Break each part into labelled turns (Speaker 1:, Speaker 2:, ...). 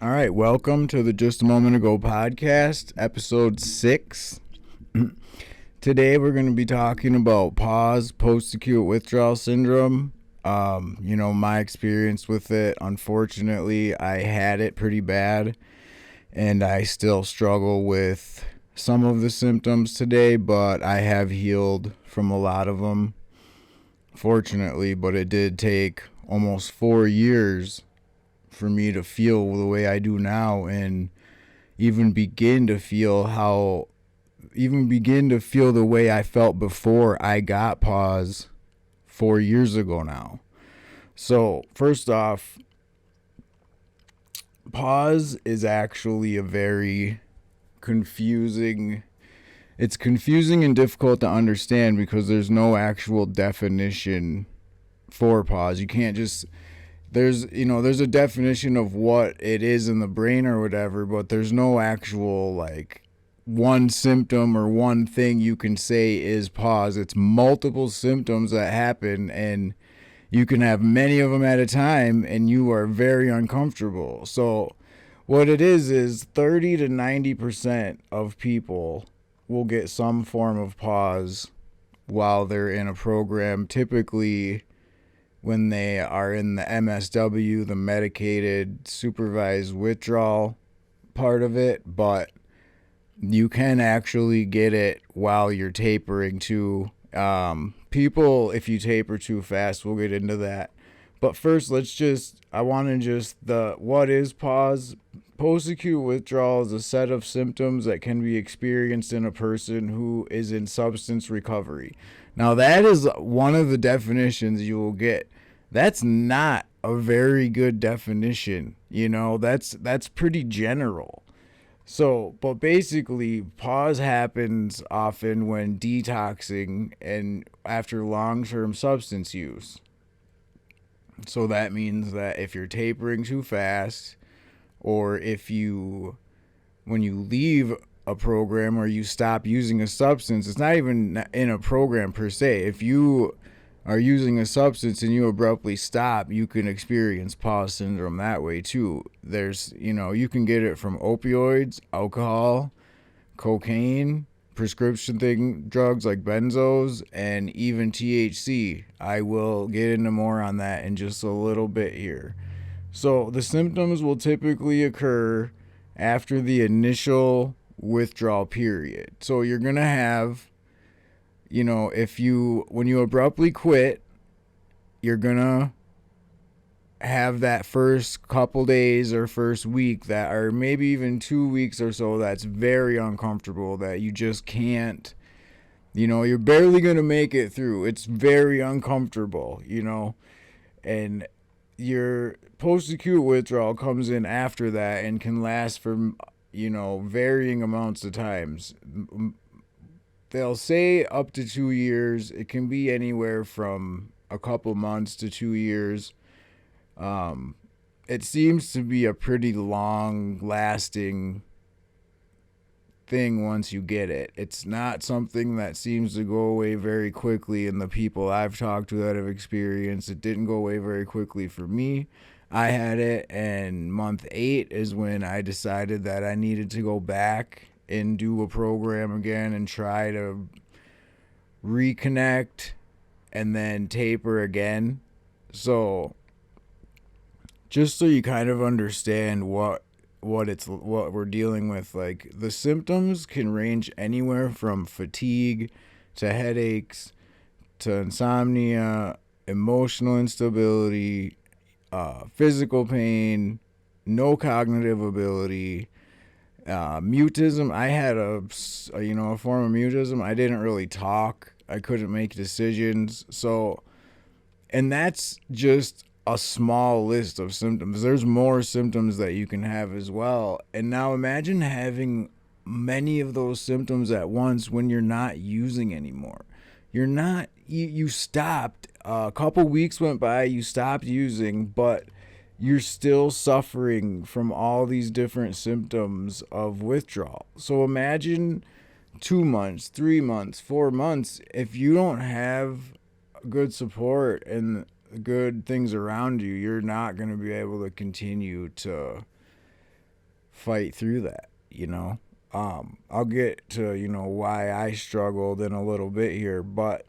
Speaker 1: All right, welcome to the Just a Moment Ago podcast, episode 6. Today we're going to be talking about PAWS, post-acute withdrawal syndrome. My experience with it. Unfortunately, I had it pretty bad, and I still struggle with some of the symptoms today, but I have healed from a lot of them, fortunately, but it did take almost 4 years for me to feel the way I do now and even begin to feel the way I felt before I got PAWS 4 years ago now. So, first off, PAWS is actually a very confusing it's confusing and difficult to understand because there's no actual definition for PAWS. You can't just there's a definition of what it is in the brain or whatever, but there's no actual one symptom or one thing you can say is PAWS. It's multiple symptoms that happen, and you can have many of them at a time, and you are very uncomfortable. So what it is 30 to 90% of people will get some form of PAWS while they're in a program, typically when they are in the MSW, the medicated supervised withdrawal part of it, but you can actually get it while you're tapering too. People, if you taper too fast, we'll get into that. But first, what is PAWS? Post-acute withdrawal is a set of symptoms that can be experienced in a person who is in substance recovery. Now, that is one of the definitions you will get. That's not a very good definition. That's pretty general. So, but basically, PAWS happens often when detoxing and after long-term substance use. So that means that if you're tapering too fast, or when you leave a program or you stop using a substance, it's not even in a program per se. If you are using a substance and you abruptly stop, you can experience PAWS syndrome that way too. You can get it from opioids, alcohol, cocaine, prescription drugs like benzos, and even THC. I will get into more on that in just a little bit here. So the symptoms will typically occur after the initial withdrawal period. So you're going to have, when you abruptly quit, you're going to have that first couple days or first week that are maybe even 2 weeks or so that's very uncomfortable, that you just can't, you're barely going to make it through. It's very uncomfortable, and your post-acute withdrawal comes in after that and can last for, varying amounts of times. They'll say up to 2 years. It can be anywhere from a couple months to 2 years. It seems to be a pretty long-lasting thing once you get it. It's not something that seems to go away very quickly, and the people I've talked to that have experienced it didn't go away very quickly for me. I had it, and month 8 is when I decided that I needed to go back and do a program again and try to reconnect and then taper again. So just so you kind of understand what we're dealing with, the symptoms can range anywhere from fatigue to headaches to insomnia, emotional instability, physical pain, no cognitive ability, mutism. I had a form of mutism. I didn't really talk. I couldn't make decisions. So, and that's just a small list of symptoms. There's more symptoms that you can have as well. And now imagine having many of those symptoms at once when you're not using anymore. You stopped. A couple weeks went by, you stopped using, but you're still suffering from all these different symptoms of withdrawal. So imagine 2 months, 3 months, 4 months, if you don't have good support and good things around you, you're not going to be able to continue to fight through that, you know. I'll get to, why I struggled in a little bit here, but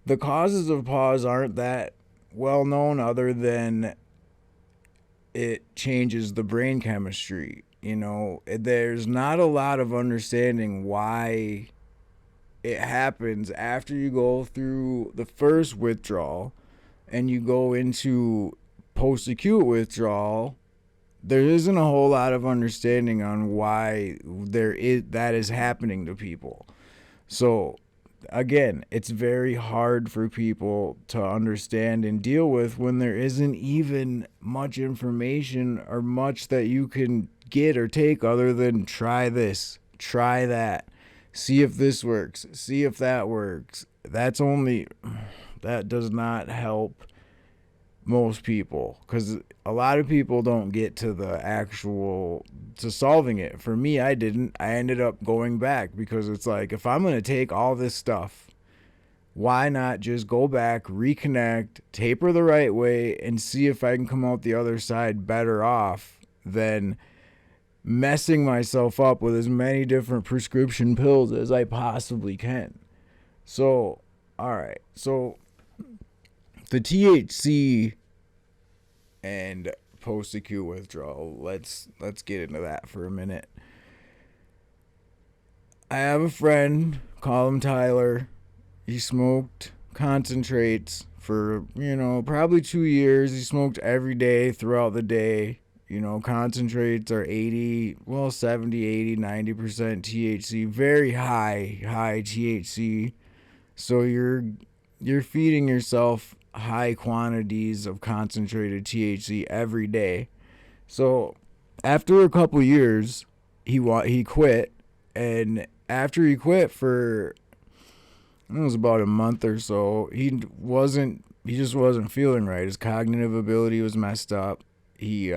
Speaker 1: the causes of PAWS aren't that well known other than it changes the brain chemistry. There's not a lot of understanding why it happens after you go through the first withdrawal and you go into post-acute withdrawal. There isn't a whole lot of understanding on why that is happening to people. So again, it's very hard for people to understand and deal with when there isn't even much information or much that you can get or take other than try this, try that, see if this works, see if that works. That does not help most people, because a lot of people don't get to to solving it. For me, I didn't. I ended up going back because it's like, if I'm going to take all this stuff, why not just go back, reconnect, taper the right way, and see if I can come out the other side better off than messing myself up with as many different prescription pills as I possibly can. So, all right. So the THC and post-acute withdrawal, let's get into that for a minute. I have a friend, call him Tyler. He smoked concentrates for, probably 2 years. He smoked every day throughout the day. Concentrates are 70, 80, 90% THC, very high THC. So you're feeding yourself high quantities of concentrated THC every day. So after a couple years, he quit, and after he quit for, it was about a month or so, he just wasn't feeling right. His cognitive ability was messed up. He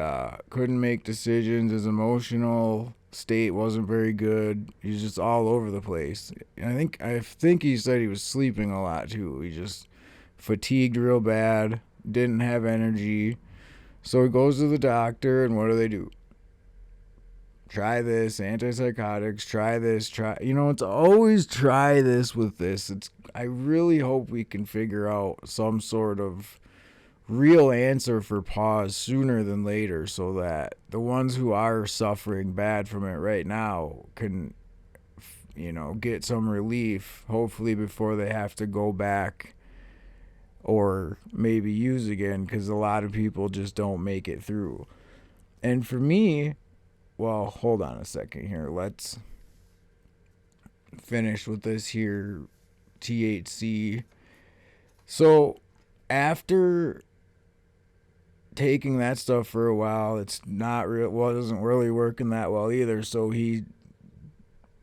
Speaker 1: couldn't make decisions. His emotional state wasn't very good. He's just all over the place. I think he said he was sleeping a lot too. He just fatigued real bad, didn't have energy. So he goes to the doctor, and what do? Try this, antipsychotics, try this, it's always try this with this. I really hope we can figure out some sort of real answer for PAWS sooner than later, so that the ones who are suffering bad from it right now can, get some relief, hopefully before they have to go back or maybe use again, because a lot of people just don't make it through. And for me, well, hold on a second here. Let's finish with this here THC. So after taking that stuff for a while, wasn't really working that well either. So he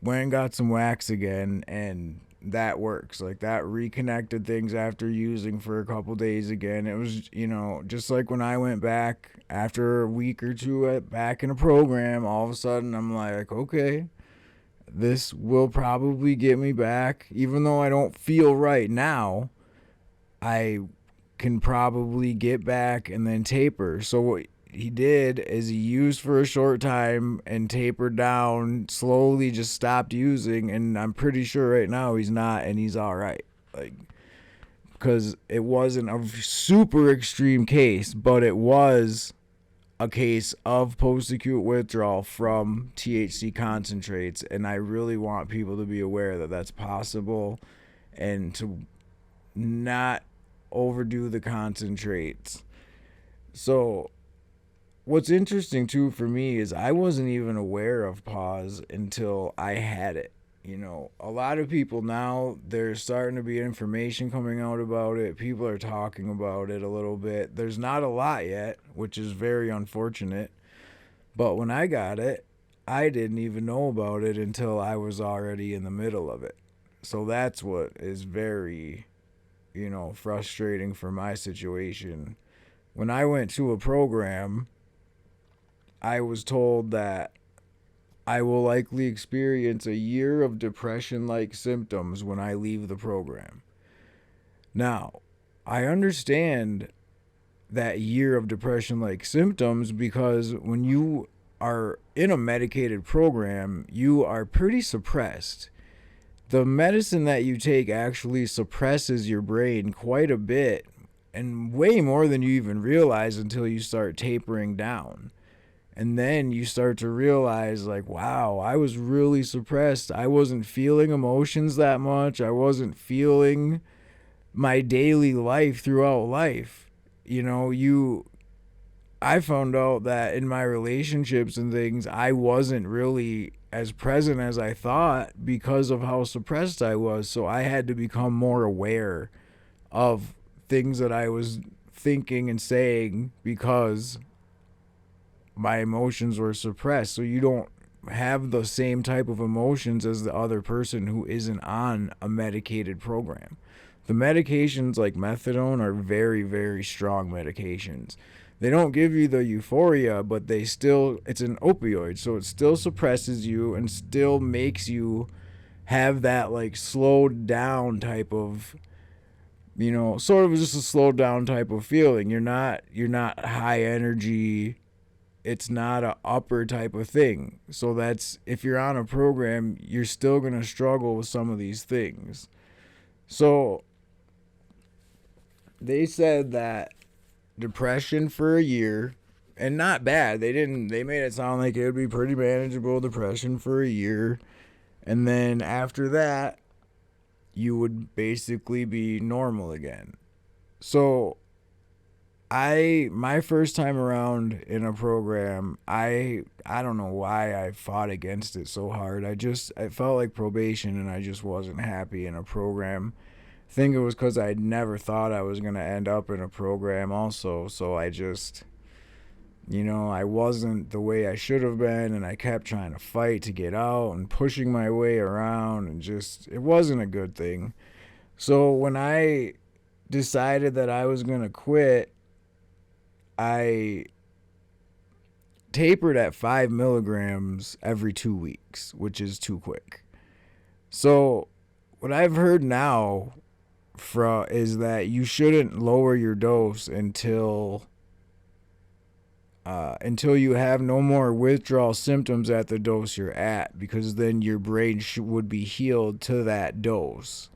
Speaker 1: went and got some wax again, and that works. Like, that reconnected things after using for a couple days again. It was, just like when I went back after a week or two back in a program, all of a sudden I'm like, okay, this will probably get me back. Even though I don't feel right now, I can probably get back and then taper. So what he did is he used for a short time and tapered down, slowly just stopped using, and I'm pretty sure right now he's not, and he's all right. Like, because it wasn't a super extreme case, but it was a case of post-acute withdrawal from THC concentrates, and I really want people to be aware that that's possible and to not overdo the concentrates. So what's interesting too for me is I wasn't even aware of PAWS until I had it. A lot of people now, there's starting to be information coming out about it. People are talking about it a little bit. There's not a lot yet, which is very unfortunate. But when I got it, I didn't even know about it until I was already in the middle of it. So that's what is very, frustrating for my situation. When I went to a program, I was told that I will likely experience a year of depression-like symptoms when I leave the program. Now, I understand that year of depression-like symptoms, because when you are in a medicated program, you are pretty suppressed. The medicine that you take actually suppresses your brain quite a bit, and way more than you even realize until you start tapering down. And then you start to realize, like, wow, I was really suppressed. I wasn't feeling emotions that much. I wasn't feeling my daily life throughout life. I found out that in my relationships and things, I wasn't really as present as I thought because of how suppressed I was. So I had to become more aware of things that I was thinking and saying because my emotions were suppressed. So you don't have the same type of emotions as the other person who isn't on a medicated program. The medications like methadone are very, very strong medications. They don't give you the euphoria, but it's an opioid, so it still suppresses you and still makes you have that like slowed down type of, sort of just a slowed down type of feeling. You're not high energy. It's not a upper type of thing. So if you're on a program, you're still going to struggle with some of these things. So they said that depression for a year, and not bad. They made it sound like it would be pretty manageable, depression for a year. And then after that, you would basically be normal again. So my first time around in a program, I don't know why I fought against it so hard. I felt like probation, and I just wasn't happy in a program. I think it was because I never thought I was going to end up in a program also. So I just, I wasn't the way I should have been, and I kept trying to fight to get out and pushing my way around, and just, it wasn't a good thing. So when I decided that I was going to quit, I tapered at 5 milligrams every 2 weeks, which is too quick. So what I've heard now is that you shouldn't lower your dose until you have no more withdrawal symptoms at the dose you're at, because then your brain would be healed to that dose.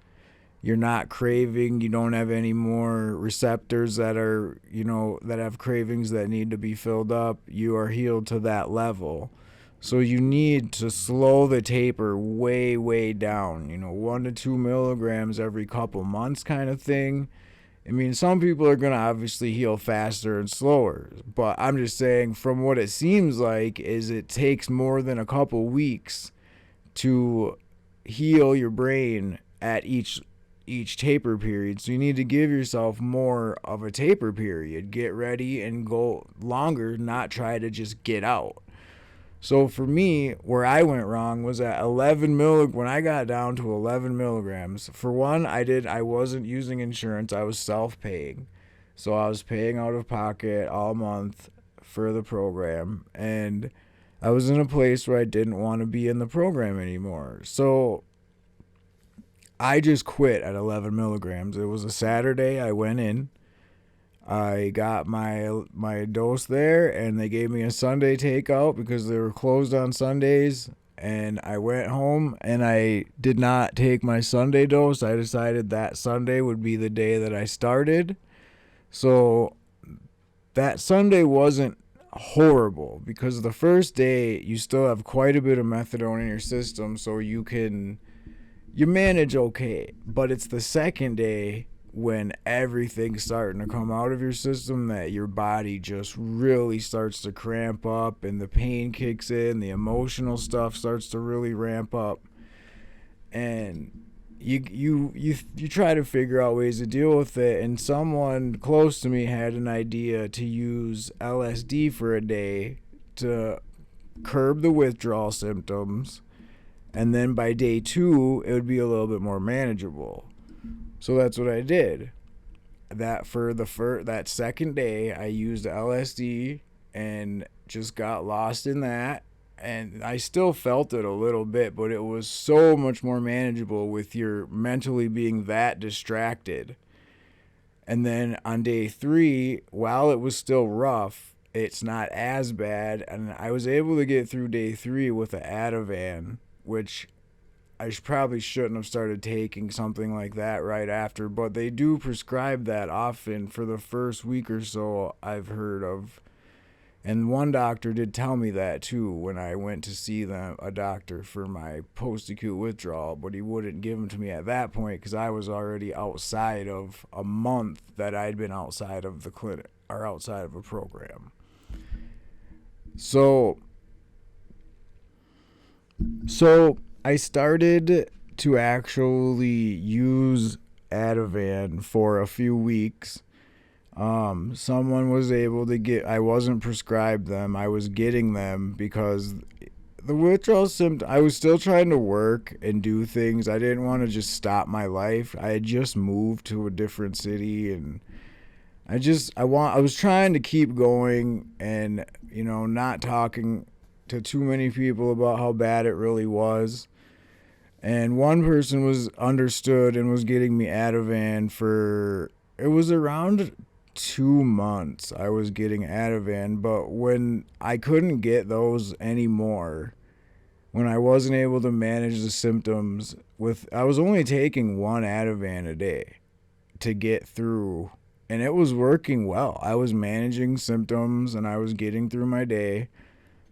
Speaker 1: You're not craving, you don't have any more receptors that are, that have cravings that need to be filled up. You are healed to that level. So you need to slow the taper way, way down, 1 to 2 milligrams every couple months kind of thing. I mean, some people are going to obviously heal faster and slower, but I'm just saying from what it seems like is it takes more than a couple weeks to heal your brain at each taper period. So you need to give yourself more of a taper period. Get ready and go longer, not try to just get out. So for me, where I went wrong was at 11 milligrams. When I got down to 11 milligrams, for one, I wasn't using insurance. I was self-paying. So I was paying out of pocket all month for the program. And I was in a place where I didn't want to be in the program anymore. So I just quit at 11 milligrams. It was a Saturday. I went in. I got my dose there, and they gave me a Sunday takeout because they were closed on Sundays. And I went home, and I did not take my Sunday dose. I decided that Sunday would be the day that I started. So that Sunday wasn't horrible because the first day you still have quite a bit of methadone in your system, so you manage okay. But it's the second day when everything's starting to come out of your system that your body just really starts to cramp up, and the pain kicks in, the emotional stuff starts to really ramp up, and you try to figure out ways to deal with it. And someone close to me had an idea to use LSD for a day to curb the withdrawal symptoms, and then by day 2 it would be a little bit more manageable. So that's what I did. That second day, I used LSD and just got lost in that. And I still felt it a little bit, but it was so much more manageable with your mentally being that distracted. And then on day 3, while it was still rough, it's not as bad. And I was able to get through day 3 with the Ativan, which I probably shouldn't have started taking something like that right after, but they do prescribe that often for the first week or so, I've heard of. And one doctor did tell me that too when I went to see a doctor for my post-acute withdrawal, but he wouldn't give them to me at that point because I was already outside of a month that I'd been outside of the clinic or outside of a program. So I started to actually use Ativan for a few weeks. Someone was able to get, I wasn't prescribed them, I was getting them because the withdrawal symptom, I was still trying to work and do things. I didn't want to just stop my life. I had just moved to a different city and I was trying to keep going and, not talking to too many people about how bad it really was. And one person was understood and was getting me Ativan it was around 2 months I was getting Ativan, but when I couldn't get those anymore, when I wasn't able to manage the symptoms I was only taking one Ativan a day to get through, and it was working well. I was managing symptoms and I was getting through my day.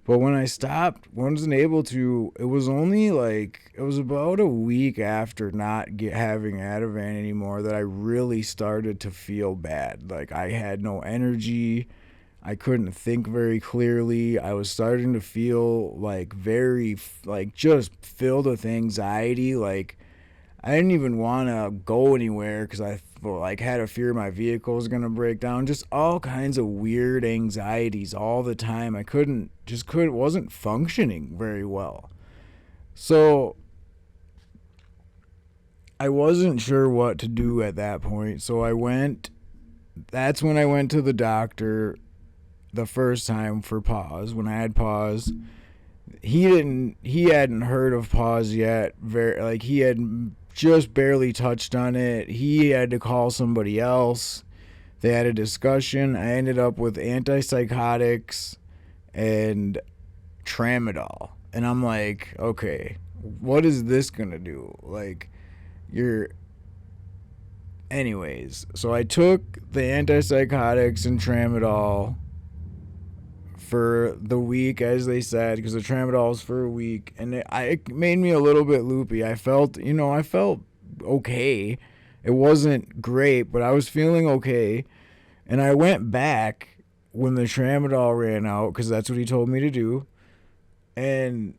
Speaker 1: But when I stopped, wasn't able to, it was about a week after not having Ativan anymore that I really started to feel bad. Like I had no energy. I couldn't think very clearly. I was starting to feel just filled with anxiety. Like I didn't even want to go anywhere because I had a fear my vehicle was going to break down. Just all kinds of weird anxieties all the time. I wasn't functioning very well. So I wasn't sure what to do at that point. So that's when I went to the doctor the first time for PAWS, when I had PAWS. He hadn't heard of PAWS yet. He had just barely touched on it. He had to call somebody else. They had a discussion. I ended up with antipsychotics and tramadol. And I'm like, okay, what is this gonna do? Anyways, so I took the antipsychotics and tramadol for the week, as they said, because the tramadol is for a week, and it made me a little bit loopy. I felt okay. It wasn't great, but I was feeling okay. And I went back when the tramadol ran out, because that's what he told me to do. And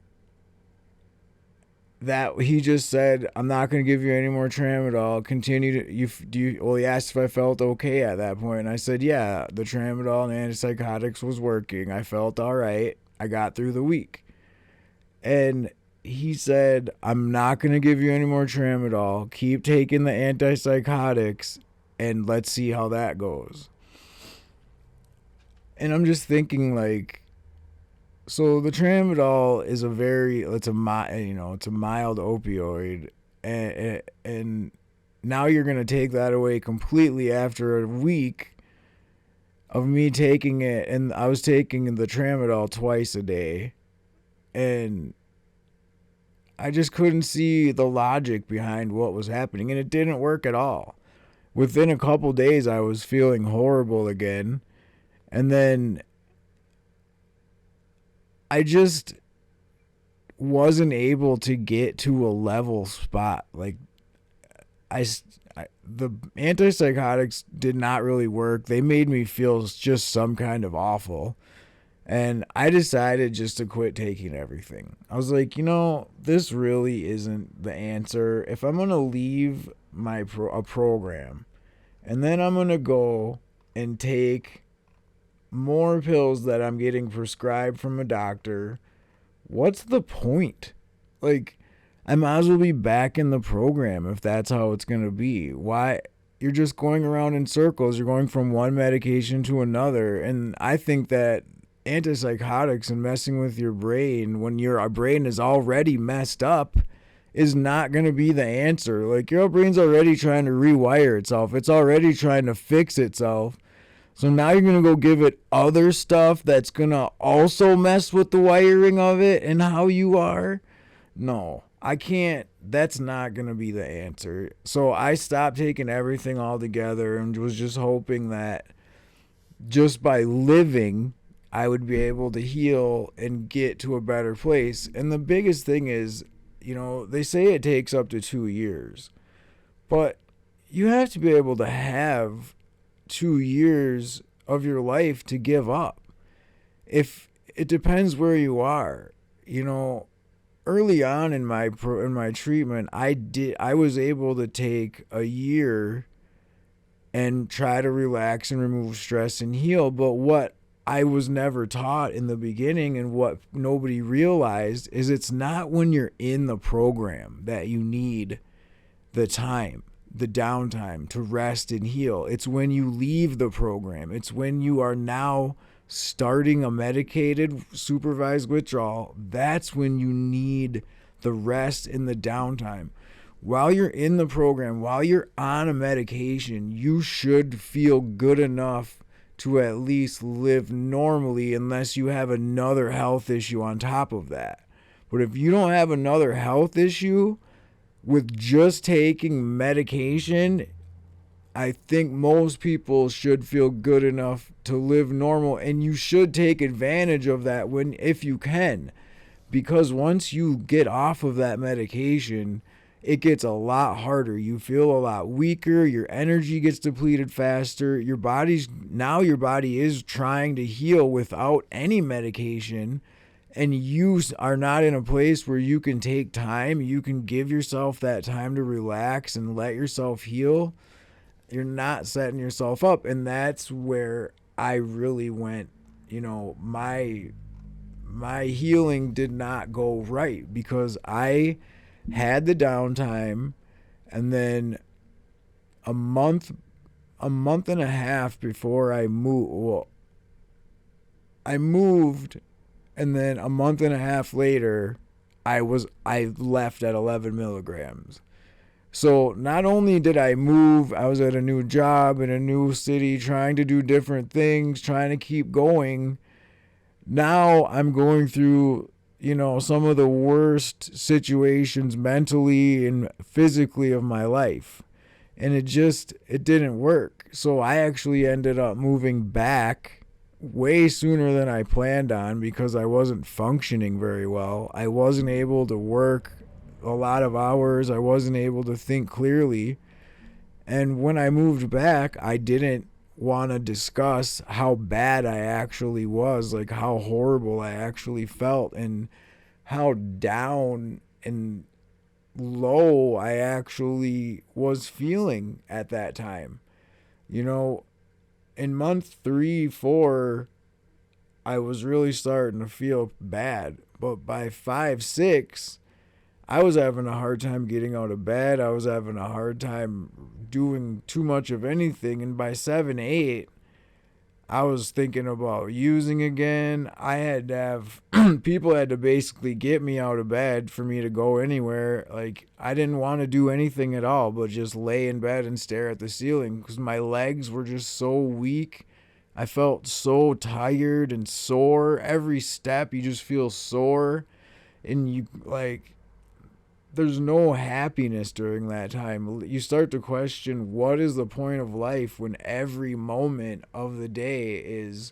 Speaker 1: that he just said, I'm not going to give you any more tramadol. Continue to, well, he asked if I felt okay at that point. And I said, yeah, the tramadol and antipsychotics was working. I felt all right. I got through the week. And he said, I'm not going to give you any more tramadol. Keep taking the antipsychotics and let's see how that goes. And I'm just thinking, so the tramadol is it's a mild opioid, and now you're going to take that away completely after a week of me taking it. And I was taking the tramadol twice a day, and I just couldn't see the logic behind what was happening, and it didn't work at all. Within a couple days, I was feeling horrible again, and then I just wasn't able to get to a level spot. The antipsychotics did not really work. They made me feel just some kind of awful. And I decided just to quit taking everything. I was like, this really isn't the answer. If I'm going to leave a program and then I'm going to go and take more pills that I'm getting prescribed from a doctor, what's the point? I might as well be back in the program if that's how it's going to be. Why? You're just going around in circles. You're going from one medication to another. And I think that antipsychotics and messing with your brain when your brain is already messed up is not going to be the answer. Your brain's already trying to rewire itself. It's already trying to fix itself. So now you're going to go give it other stuff that's going to also mess with the wiring of it and how you are? No, I can't. That's not going to be the answer. So I stopped taking everything all together and was just hoping that just by living, I would be able to heal and get to a better place. And the biggest thing is, they say it takes up to 2 years, but you have to be able to have 2 years of your life to give up. If it depends where you are, early on in my treatment, I was able to take a year and try to relax and remove stress and heal. But what I was never taught in the beginning and what nobody realized is it's not when you're in the program that you need the time, the downtime to rest and heal. It's when you leave the program. It's when you are now starting a medicated supervised withdrawal. That's when you need the rest and the downtime. While you're in the program, while you're on a medication, you should feel good enough to at least live normally unless you have another health issue on top of that. But if you don't have another health issue, with just taking medication, I think most people should feel good enough to live normal, and you should take advantage of that if you can, because once you get off of that medication, it gets a lot harder. You feel a lot weaker, your energy gets depleted faster, your body is trying to heal without any medication. And you are not in a place where you can take time, you can give yourself that time to relax and let yourself heal. You're not setting yourself up. And that's where I really went, my healing did not go right because I had the downtime, and then a month and a half before I moved, and then a month and a half later, I left at 11 milligrams. So not only did I move, I was at a new job in a new city, trying to do different things, trying to keep going. Now I'm going through, some of the worst situations mentally and physically of my life. And it didn't work. So I actually ended up moving back way sooner than I planned on because I wasn't functioning very well. I wasn't able to work a lot of hours. I wasn't able to think clearly. And when I moved back, I didn't want to discuss how bad I actually was, like how horrible I actually felt and how down and low I actually was feeling at that time. In month 3, 4, I was really starting to feel bad. But by 5, 6, I was having a hard time getting out of bed. I was having a hard time doing too much of anything. And by 7, 8, I was thinking about using again. I had to have people had to basically get me out of bed for me to go anywhere. Like, I didn't want to do anything at all but just lay in bed and stare at the ceiling because my legs were just so weak. I felt so tired and sore. Every step you just feel sore, and there's no happiness during that time. You start to question, what is the point of life when every moment of the day is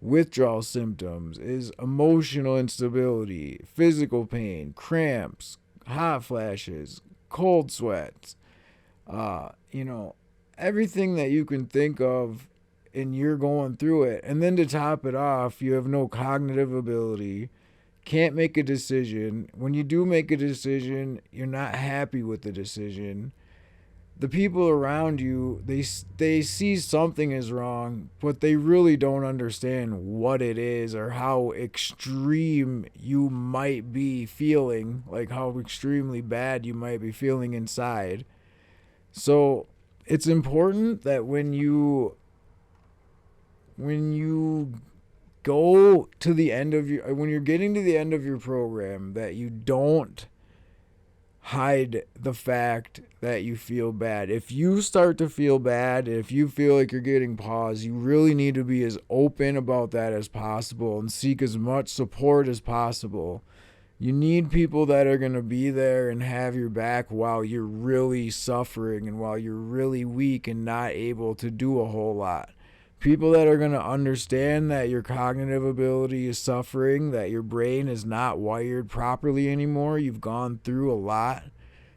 Speaker 1: withdrawal symptoms, is emotional instability, physical pain, cramps, hot flashes, cold sweats, everything that you can think of, and you're going through it. And then to top it off, you have no cognitive ability, can't make a decision. When you do make a decision, you're not happy with the decision. The people around you, they see something is wrong, but they really don't understand what it is or how extreme you might be feeling, like how extremely bad you might be feeling inside. So it's important that when you go to the end of when you're getting to the end of your program, that you don't hide the fact that you feel bad. If you start to feel bad, if you feel like you're getting PAWS, you really need to be as open about that as possible and seek as much support as possible. You need people that are going to be there and have your back while you're really suffering and while you're really weak and not able to do a whole lot. People that are going to understand that your cognitive ability is suffering, that your brain is not wired properly anymore. You've gone through a lot.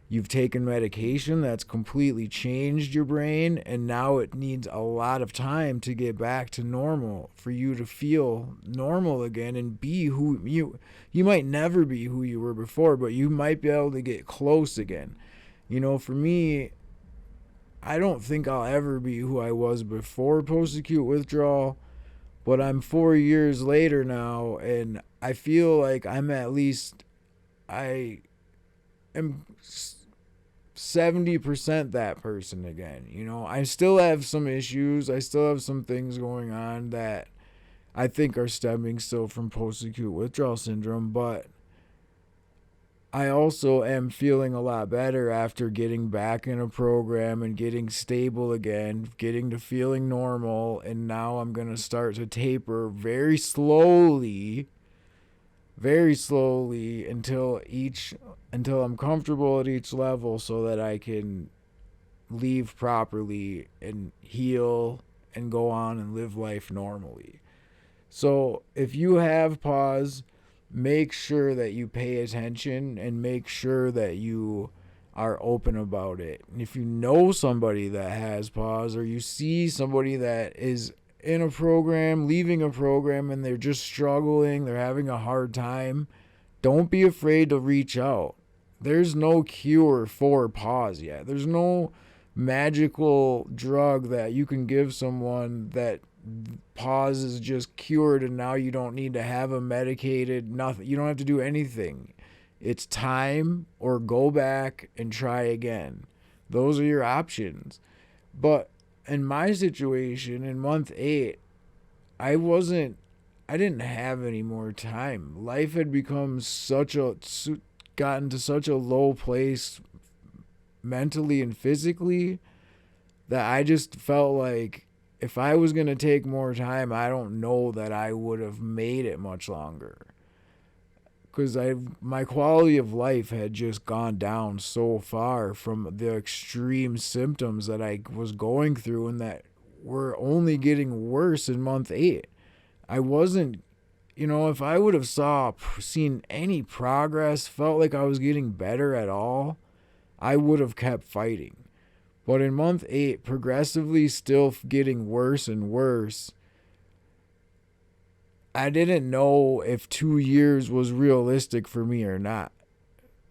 Speaker 1: You've taken medication that's completely changed your brain, and now it needs a lot of time to get back to normal for you to feel normal again and be who you might never be who you were before, but you might be able to get close again. For me, I don't think I'll ever be who I was before post-acute withdrawal, but I'm 4 years later now, and I feel like I am 70% that person again. I still have some issues. I still have some things going on that I think are stemming still from post-acute withdrawal syndrome, but I also am feeling a lot better after getting back in a program and getting stable again, getting to feeling normal, and now I'm going to start to taper very slowly until I'm comfortable at each level so that I can leave properly and heal and go on and live life normally. So if you have PAWS, make sure that you pay attention and make sure that you are open about it. And if you know somebody that has PAWS, or you see somebody that is in a program, leaving a program, and they're just struggling, they're having a hard time, don't be afraid to reach out. There's no cure for PAWS yet. There's no magical drug that you can give someone that PAWS is just cured and now you don't need to have a medicated nothing. You don't have to do anything. It's time, or go back and try again. Those are your options. But in my situation, in month 8, I didn't have any more time. Life had gotten to such a low place mentally and physically that I just felt like if I was going to take more time, I don't know that I would have made it much longer. Because my quality of life had just gone down so far from the extreme symptoms that I was going through, and that were only getting worse in month 8. I wasn't, if I would have seen any progress, felt like I was getting better at all, I would have kept fighting. But in month 8, progressively still getting worse and worse, I didn't know if 2 years was realistic for me or not.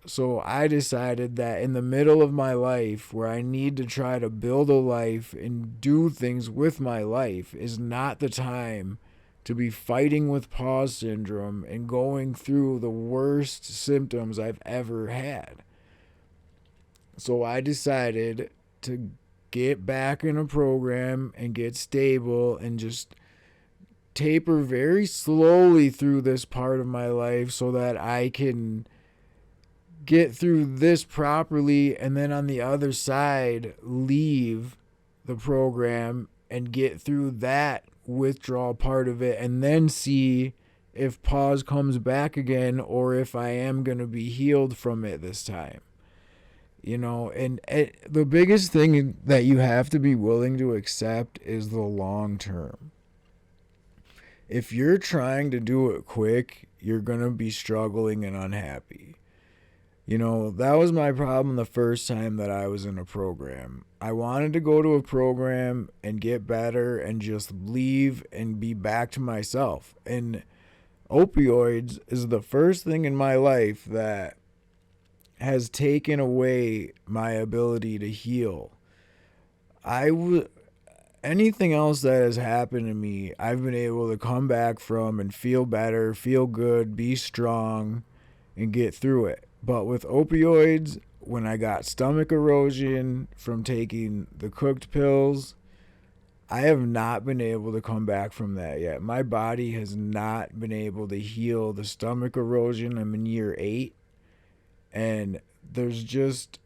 Speaker 1: So I decided that in the middle of my life, where I need to try to build a life and do things with my life, is not the time to be fighting with PAWS syndrome and going through the worst symptoms I've ever had. So I decided to get back in a program and get stable and just taper very slowly through this part of my life so that I can get through this properly, and then on the other side leave the program and get through that withdrawal part of it, and then see if PAWS comes back again or if I am going to be healed from it this time. And the biggest thing that you have to be willing to accept is the long term. If you're trying to do it quick, you're going to be struggling and unhappy. That was my problem the first time that I was in a program. I wanted to go to a program and get better and just leave and be back to myself. And opioids is the first thing in my life that has taken away my ability to heal. Anything else that has happened to me, I've been able to come back from and feel better, feel good, be strong, and get through it. But with opioids, when I got stomach erosion from taking the cooked pills, I have not been able to come back from that yet. My body has not been able to heal the stomach erosion. I'm in year 8. And there's just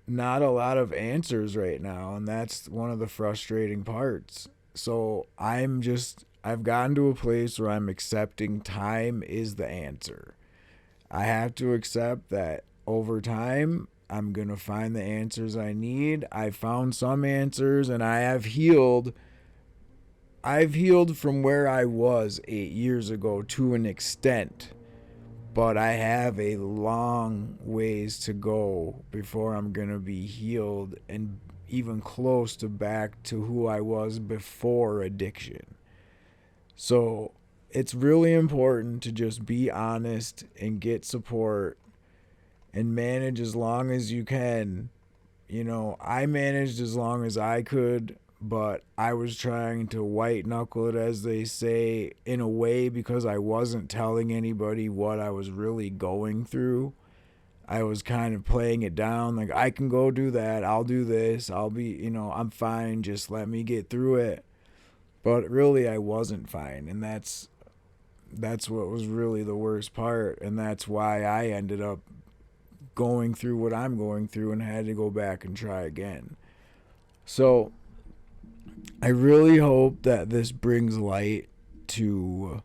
Speaker 1: not a lot of answers right now, and that's one of the frustrating parts. So I've gotten to a place where I'm accepting time is the answer. I have to accept that over time I'm going to find the answers I need. I found some answers, and I've healed from where I was 8 years ago to an extent, but I have a long ways to go before I'm going to be healed and even close to back to who I was before addiction. So it's really important to just be honest and get support and manage as long as you can. I managed as long as I could, but I was trying to white knuckle it, as they say, in a way, because I wasn't telling anybody what I was really going through. I was kind of playing it down, like, I can go do that, I'll do this, I'll be, I'm fine, just let me get through it. But really, I wasn't fine, and that's what was really the worst part, and that's why I ended up going through what I'm going through and had to go back and try again. So I really hope that this brings light to,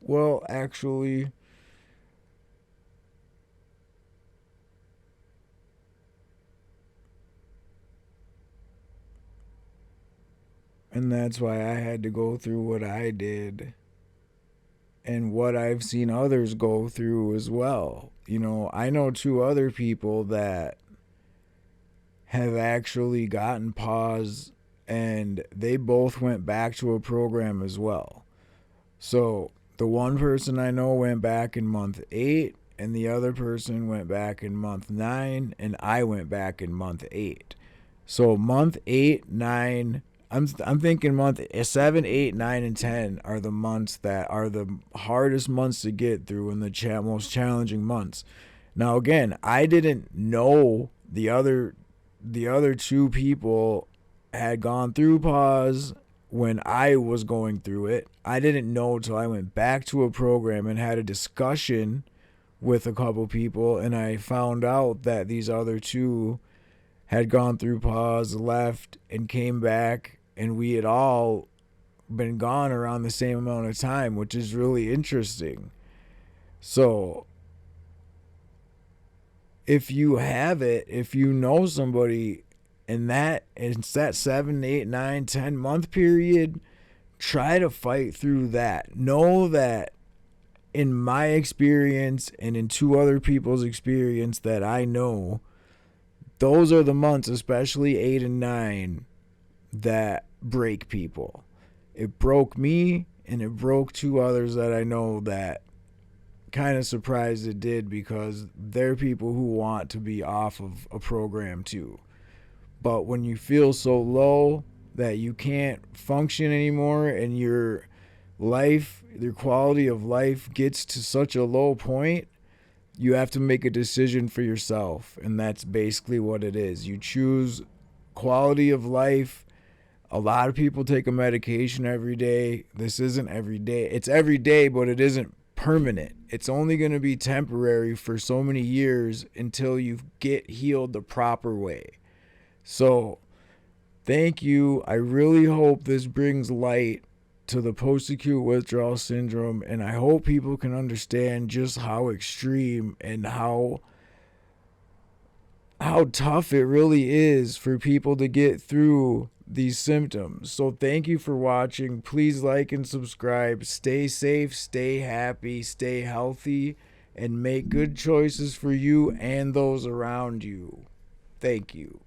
Speaker 1: well, actually, and that's why I had to go through what I did and what I've seen others go through as well. I know 2 other people that have actually gotten PAWS, and they both went back to a program as well. So the one person I know went back in month 8, and the other person went back in month 9, and I went back in month 8. So month 8, 9, I'm thinking month 7, 8, 9, and 10 are the months that are the hardest months to get through and the most challenging months. Now again, I didn't know the other 2 people had gone through PAWS when I was going through it. I didn't know till I went back to a program and had a discussion with a couple people, and I found out that these other 2 had gone through PAWS, left, and came back, and we had all been gone around the same amount of time, which is really interesting. So if you have it, if you know somebody in it's that 7, 8, 9, 10 month period, try to fight through that. Know that in my experience and in 2 other people's experience that I know, those are the months, especially 8 and 9, that break people. It broke me, and it broke 2 others that I know that kind of surprised it did, because they're people who want to be off of a program too. But when you feel so low that you can't function anymore, and your quality of life gets to such a low point, you have to make a decision for yourself, and that's basically what it is. You choose quality of life. A lot of people take a medication every day. This isn't every day. It's every day, but it isn't permanent. It's only going to be temporary for so many years until you get healed the proper way. So, thank you. I really hope this brings light to the post-acute withdrawal syndrome, and I hope people can understand just how extreme and how tough it really is for people to get through these symptoms. So thank you for watching. Please like and subscribe. Stay safe, stay happy, stay healthy, and make good choices for you and those around you. Thank you.